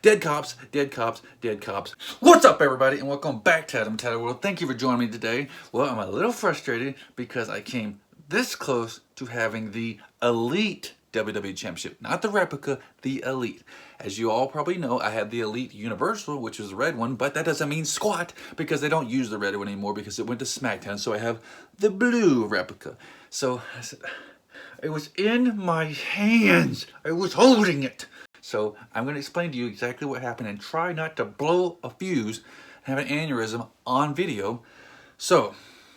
Dead cops, dead cops, dead cops. What's up, everybody, and welcome back to Adam Tyler World. Thank you for joining me today. Well, I'm a little frustrated because I came this close to having the Elite WWE Championship. Not the replica, the Elite. As you all probably know, I had the Elite Universal, which is the red one, but that doesn't mean squat because they don't use the red one anymore because it went to SmackDown. So I have the blue replica. So I said, it was in my hands. I was holding it. So I'm going to explain to you exactly what happened and try not to blow a fuse and have an aneurysm on video. So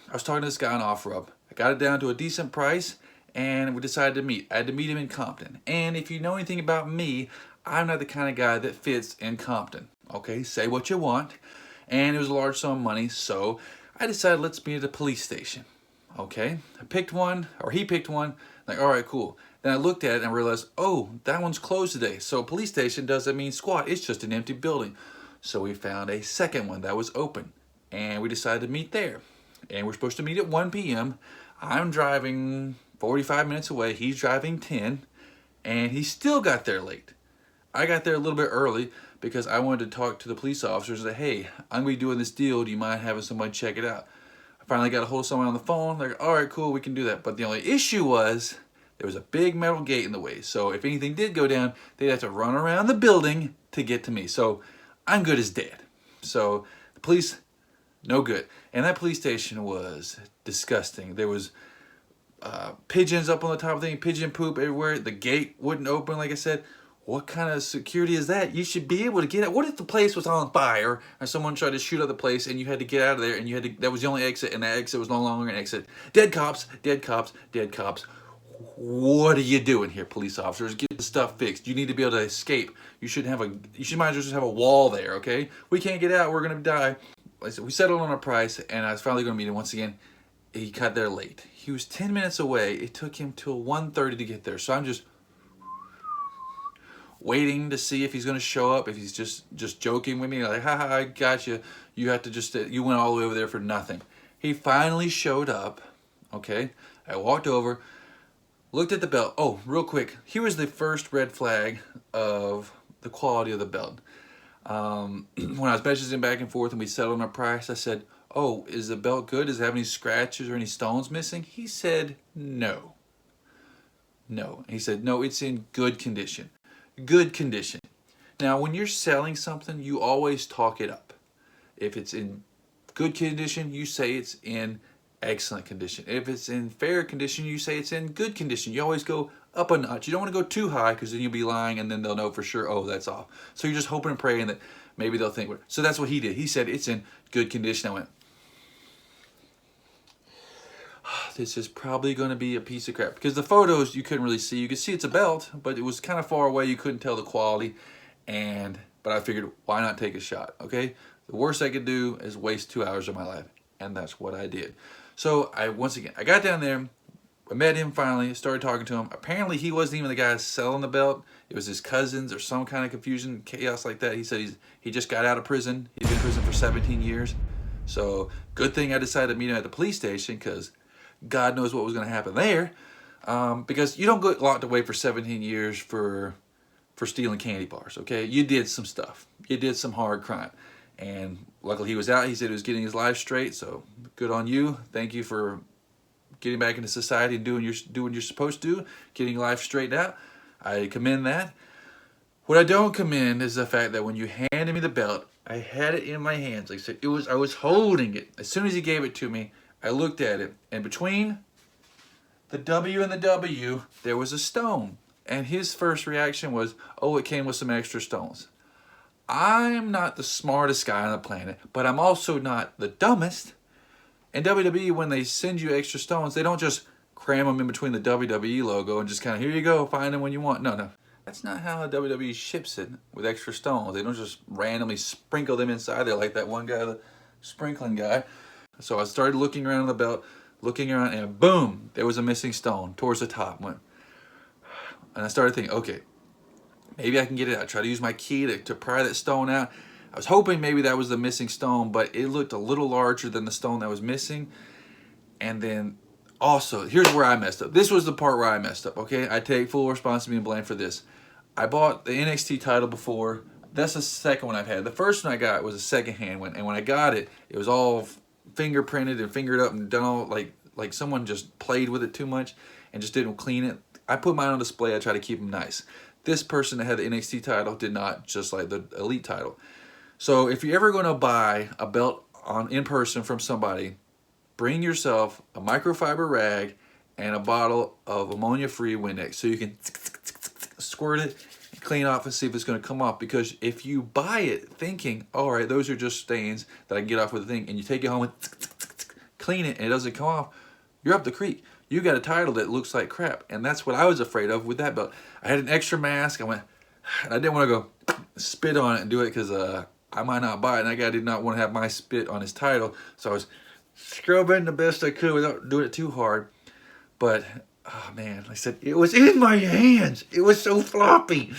I was talking to this guy on OfferUp. I got it down to a decent price and we decided to meet. I had to meet him in Compton. And if you know anything about me, I'm not the kind of guy that fits in Compton. Okay, say what you want. And it was a large sum of money, so I decided let's meet at the police station. Okay, I picked one, or he picked one. Like, all right, cool. Then I looked at it and realized, oh, that one's closed today. So a police station doesn't mean squat. It's just an empty building. So we found a second one that was open. And we decided to meet there. And we're supposed to meet at 1 p.m. I'm driving 45 minutes away. He's driving 10. And he still got there late. I got there a little bit early because I wanted to talk to the police officers and say, hey, I'm going to be doing this deal. Do you mind having somebody check it out? I finally got a hold of someone on the phone. They're like, all right, cool, we can do that. But the only issue was there was a big metal gate in the way. So if anything did go down, they'd have to run around the building to get to me. So I'm good as dead. So the police, no good. And that police station was disgusting. There was pigeons up on the top of the thing, pigeon poop everywhere. The gate wouldn't open, like I said. What kind of security is that? You should be able to get out. What if the place was on fire and someone tried to shoot up the place and you had to get out of there and you had to, that was the only exit and that exit was no longer an exit? Dead cops, dead cops, dead cops. What are you doing here, police officers? Get the stuff fixed. You need to be able to escape. You shouldn't have you should might as well just have a wall there, okay? We can't get out. We're going to die. Like I said, we settled on a price and I was finally going to meet him once again. He got there late. He was 10 minutes away. It took him till 1:30 to get there. So I'm just waiting to see if he's going to show up, if he's just joking with me, like, haha, I got you. You have to just, you went all the way over there for nothing. He finally showed up, okay? I walked over, looked at the belt. Oh, real quick, here was the first red flag of the quality of the belt. When I was messaging back and forth and we settled on our price, I said, oh, is the belt good? Does it have any scratches or any stones missing? He said, no. No. He said, no, it's in good condition. Good condition. Now, when you're selling something, you always talk it up. If it's in good condition, you say it's in excellent condition. If it's in fair condition, you say it's in good condition. You always go up a notch. You don't want to go too high because then you'll be lying and then they'll know for sure, oh, that's off. So you're just hoping and praying that maybe they'll think. So that's what he did. He said it's in good condition. I went, this is probably going to be a piece of crap because the photos you couldn't really see. You could see it's a belt, but it was kind of far away. You couldn't tell the quality. But I figured, why not take a shot? Okay, the worst I could do is waste 2 hours of my life, and that's what I did. So once again, I got down there. I met him finally. Started talking to him. Apparently, he wasn't even the guy selling the belt. It was his cousins or some kind of confusion, chaos like that. He said he just got out of prison. He's been in prison for 17 years. So good thing I decided to meet him at the police station because God knows what was going to happen there, because you don't get locked away for 17 years for stealing candy bars, okay? You did some stuff. You did some hard crime. And luckily he was out. He said he was getting his life straight, so good on you. Thank you for getting back into society and doing what you're supposed to do, getting your life straightened out. I commend that. What I don't commend is the fact that when you handed me the belt, I had it in my hands. Like I said, I was holding it. As soon as he gave it to me, I looked at it, and between the W and the W, there was a stone. And his first reaction was, oh, it came with some extra stones. I'm not the smartest guy on the planet, but I'm also not the dumbest. In WWE, when they send you extra stones, they don't just cram them in between the WWE logo and just kind of, here you go, find them when you want. No. That's not how WWE ships it with extra stones. They don't just randomly sprinkle them inside there like that one guy, the sprinkling guy. So I started looking around the belt, looking around, and boom, there was a missing stone towards the top. And I started thinking, okay, maybe I can get it out. I tried to use my key to pry that stone out. I was hoping maybe that was the missing stone, but it looked a little larger than the stone that was missing. And then also, here's where I messed up. This was the part where I messed up, okay? I take full responsibility and blame for this. I bought the NXT title before. That's the second one I've had. The first one I got was a secondhand one, and when I got it, it was all fingerprinted and fingered up and done all like someone just played with it too much and just didn't clean it. I put mine on display. I try to keep them nice. This person that had the NXT title did not, just like the Elite title. So if you're ever going to buy a belt in person from somebody, bring yourself a microfiber rag and a bottle of ammonia-free Windex so you can squirt it, clean off, and see if it's going to come off. Because if you buy it thinking, all right, those are just stains that I can get off with the thing, and you take it home and clean it and it doesn't come off, you're up the creek. You got a title that looks like crap. And that's what I was afraid of with that belt. I had an extra mask. I didn't want to go spit on it and do it because I might not buy it. And that guy did not want to have my spit on his title. So I was scrubbing the best I could without doing it too hard. But, oh man, like I said, it was in my hands. It was so floppy.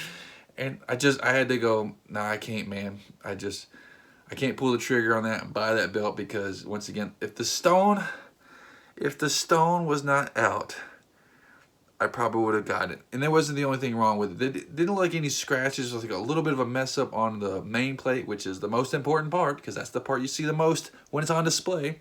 And I had to go, nah, I can't, man. I can't pull the trigger on that and buy that belt because, once again, if the stone was not out, I probably would have got it. And that wasn't the only thing wrong with it. It didn't look like any scratches. It was like a little bit of a mess up on the main plate, which is the most important part because that's the part you see the most when it's on display.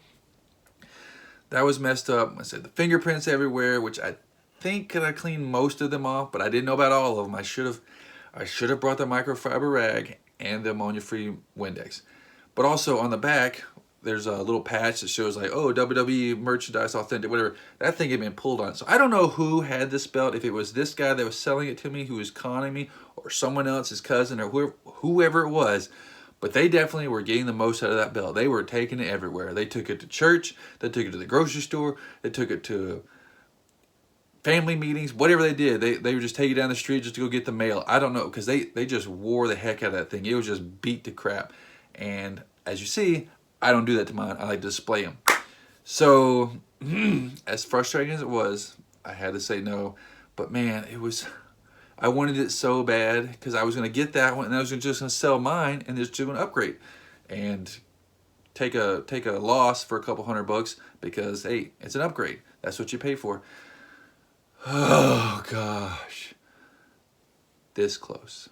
That was messed up. I said the fingerprints everywhere, which I think I cleaned most of them off, but I didn't know about all of them. I should have brought the microfiber rag and the ammonia-free Windex. But also on the back, there's a little patch that shows like, oh, WWE merchandise, authentic, whatever. That thing had been pulled on. So I don't know who had this belt, if it was this guy that was selling it to me who was conning me, or someone else, his cousin, or whoever it was. But they definitely were getting the most out of that belt. They were taking it everywhere. They took it to church. They took it to the grocery store. They took it to family meetings. Whatever they did, they would just take it down the street just to go get the mail. I don't know, because they just wore the heck out of that thing. It was just beat to crap. And as you see, I don't do that to mine. I like to display them. So, as frustrating as it was, I had to say no. But man, I wanted it so bad because I was going to get that one and I was just going to sell mine and just do an upgrade and take a loss for a couple $100 because, hey, it's an upgrade. That's what you pay for. Oh, gosh. This close.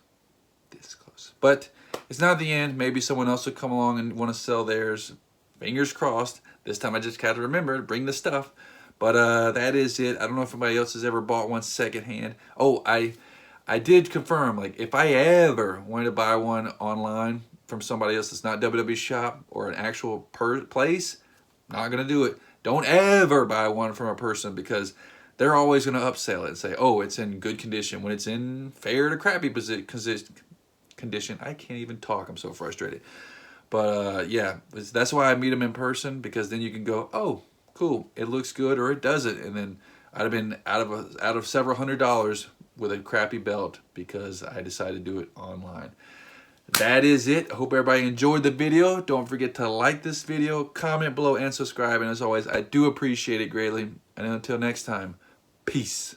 This close. But it's not the end. Maybe someone else will come along and want to sell theirs. Fingers crossed. This time I just got to remember to bring the stuff. But that is it. I don't know if anybody else has ever bought one secondhand. Oh, I did confirm, like, if I ever wanted to buy one online from somebody else that's not WWE Shop or an actual place, not going to do it. Don't ever buy one from a person because they're always going to upsell it and say, oh, it's in good condition when it's in fair to crappy condition. I can't even talk. I'm so frustrated. But, yeah, that's why I meet them in person because then you can go, oh, cool, it looks good or it doesn't. And then I'd have been out of several $100s with a crappy belt because I decided to do it online. That is it. I hope everybody enjoyed the video. Don't forget to like this video, comment below, and subscribe. And as always, I do appreciate it greatly. And until next time, peace.